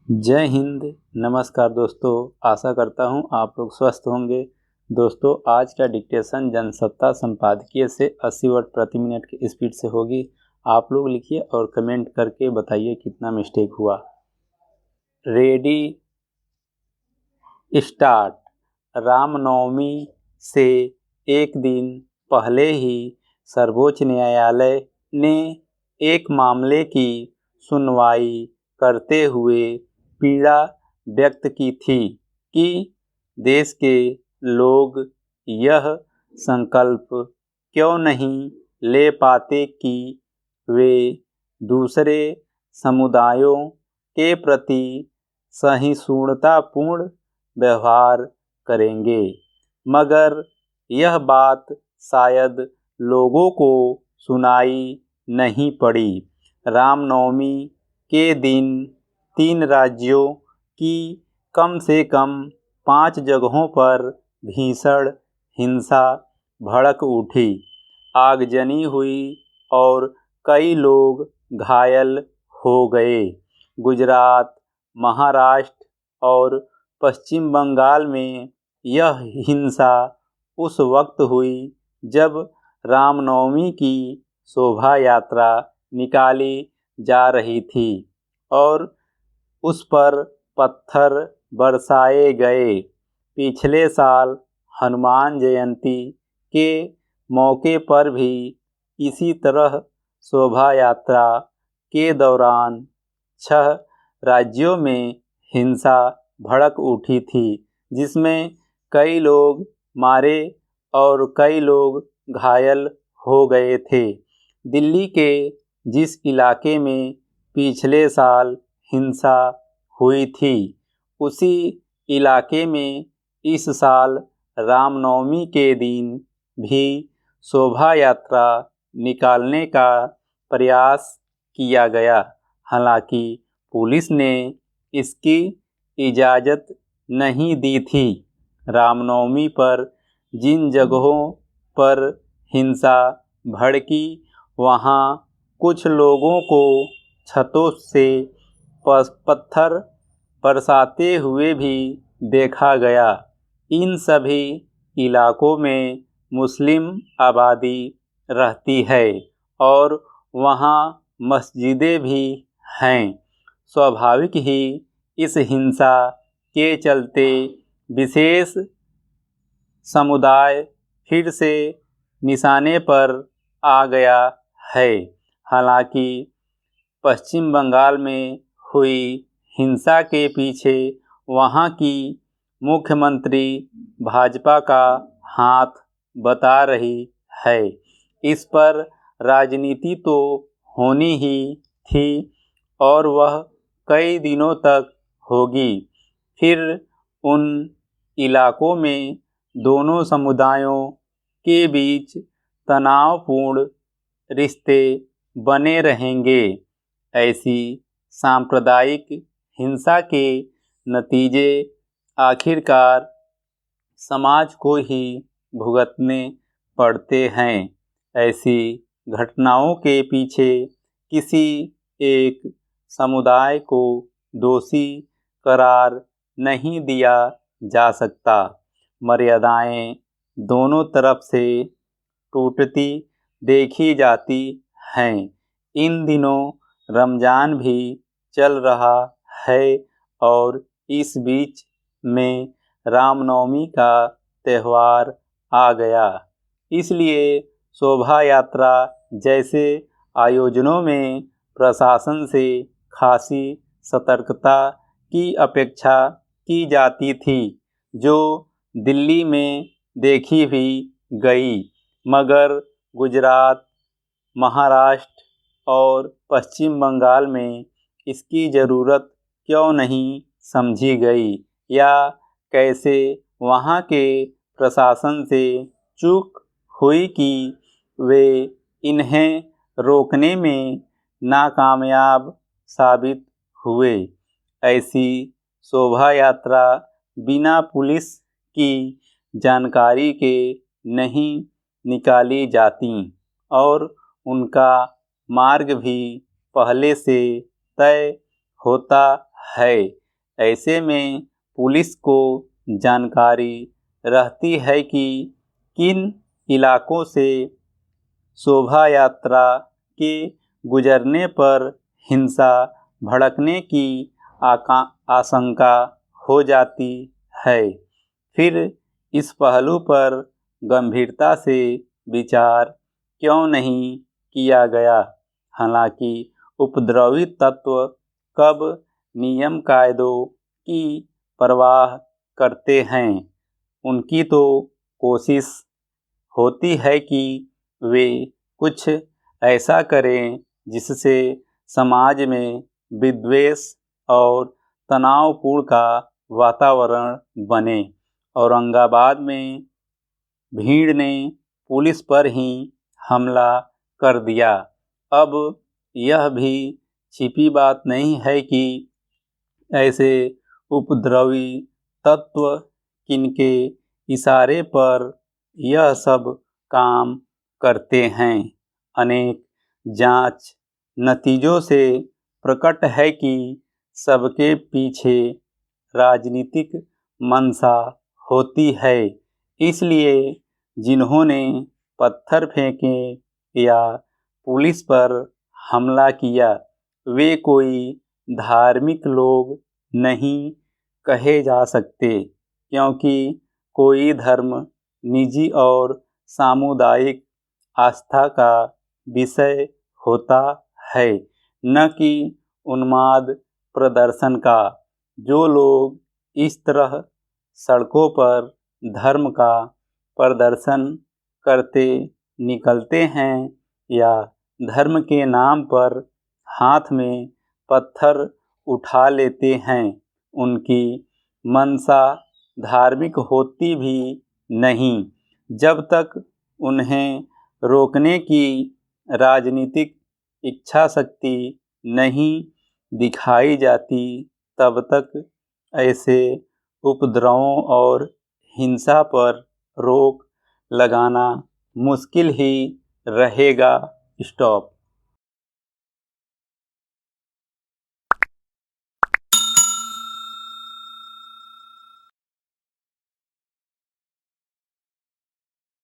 जय हिंद। नमस्कार दोस्तों, आशा करता हूँ आप लोग स्वस्थ होंगे। दोस्तों, आज का डिक्टेशन जनसत्ता संपादकीय से 80 वर्ड प्रति मिनट की स्पीड से होगी। आप लोग लिखिए और कमेंट करके बताइए कितना मिस्टेक हुआ। Ready, start. रामनवमी से एक दिन पहले ही सर्वोच्च न्यायालय ने एक मामले की सुनवाई करते हुए पीड़ा व्यक्त की थी कि देश के लोग यह संकल्प क्यों नहीं ले पाते कि वे दूसरे समुदायों के प्रति सहिष्णुतापूर्ण व्यवहार करेंगे, मगर यह बात शायद लोगों को सुनाई नहीं पड़ी। रामनवमी के दिन 3 राज्यों की कम से कम 5 जगहों पर भीषण हिंसा भड़क उठी, आगजनी हुई और कई लोग घायल हो गए। गुजरात, महाराष्ट्र और पश्चिम बंगाल में यह हिंसा उस वक्त हुई जब रामनवमी की शोभा यात्रा निकाली जा रही थी और उस पर पत्थर बरसाए गए। पिछले साल हनुमान जयंती के मौके पर भी इसी तरह शोभा यात्रा के दौरान 6 राज्यों में हिंसा भड़क उठी थी, जिसमें कई लोग मारे और कई लोग घायल हो गए थे। दिल्ली के जिस इलाके में पिछले साल हिंसा हुई थी, उसी इलाके में इस साल रामनवमी के दिन भी शोभा यात्रा निकालने का प्रयास किया गया। हालांकि पुलिस ने इसकी इजाज़त नहीं दी थी। रामनवमी पर जिन जगहों पर हिंसा भड़की, वहां कुछ लोगों को छतों से पत्थर बरसाते हुए भी देखा गया। इन सभी इलाकों में मुस्लिम आबादी रहती है और वहां मस्जिदें भी हैं। स्वाभाविक ही इस हिंसा के चलते विशेष समुदाय फिर से निशाने पर आ गया है। हालांकि पश्चिम बंगाल में हुई हिंसा के पीछे वहां की मुख्यमंत्री भाजपा का हाथ बता रही है। इस पर राजनीति तो होनी ही थी और वह कई दिनों तक होगी। फिर उन इलाकों में दोनों समुदायों के बीच तनावपूर्ण रिश्ते बने रहेंगे। ऐसी सांप्रदायिक हिंसा के नतीजे आखिरकार समाज को ही भुगतने पड़ते हैं। ऐसी घटनाओं के पीछे किसी एक समुदाय को दोषी करार नहीं दिया जा सकता। मर्यादाएं दोनों तरफ से टूटती देखी जाती हैं। इन दिनों रमज़ान भी चल रहा है और इस बीच में रामनवमी का त्यौहार आ गया। इसलिए शोभा यात्रा जैसे आयोजनों में प्रशासन से खासी सतर्कता की अपेक्षा की जाती थी, जो दिल्ली में देखी भी गई, मगर गुजरात, महाराष्ट्र और पश्चिम बंगाल में इसकी ज़रूरत क्यों नहीं समझी गई, या कैसे वहाँ के प्रशासन से चूक हुई कि वे इन्हें रोकने में नाकामयाब साबित हुए। ऐसी शोभा यात्रा बिना पुलिस की जानकारी के नहीं निकाली जाती और उनका मार्ग भी पहले से तय होता है। ऐसे में पुलिस को जानकारी रहती है कि किन इलाकों से शोभा यात्रा के गुजरने पर हिंसा भड़कने की आशंका हो जाती है। फिर इस पहलू पर गंभीरता से विचार क्यों नहीं किया गया? हालांकि उपद्रवी तत्व कब नियम कायदों की परवाह करते हैं, उनकी तो कोशिश होती है कि वे कुछ ऐसा करें जिससे समाज में विद्वेष और तनावपूर्ण का वातावरण बने। औरंगाबाद में भीड़ ने पुलिस पर ही हमला कर दिया। अब यह भी छिपी बात नहीं है कि ऐसे उपद्रवी तत्व किनके इशारे पर यह सब काम करते हैं। अनेक जांच नतीजों से प्रकट है कि सबके पीछे राजनीतिक मंशा होती है। इसलिए जिन्होंने पत्थर फेंके या पुलिस पर हमला किया, वे कोई धार्मिक लोग नहीं कहे जा सकते, क्योंकि कोई धर्म निजी और सामुदायिक आस्था का विषय होता है, न कि उन्माद प्रदर्शन का। जो लोग इस तरह सड़कों पर धर्म का प्रदर्शन करते निकलते हैं या धर्म के नाम पर हाथ में पत्थर उठा लेते हैं, उनकी मंशा धार्मिक होती भी नहीं जब तक उन्हें रोकने की राजनीतिक इच्छा शक्ति नहीं दिखाई जाती। तब तक ऐसे उपद्रवों और हिंसा पर रोक लगाना मुश्किल ही रहेगा। स्टॉप।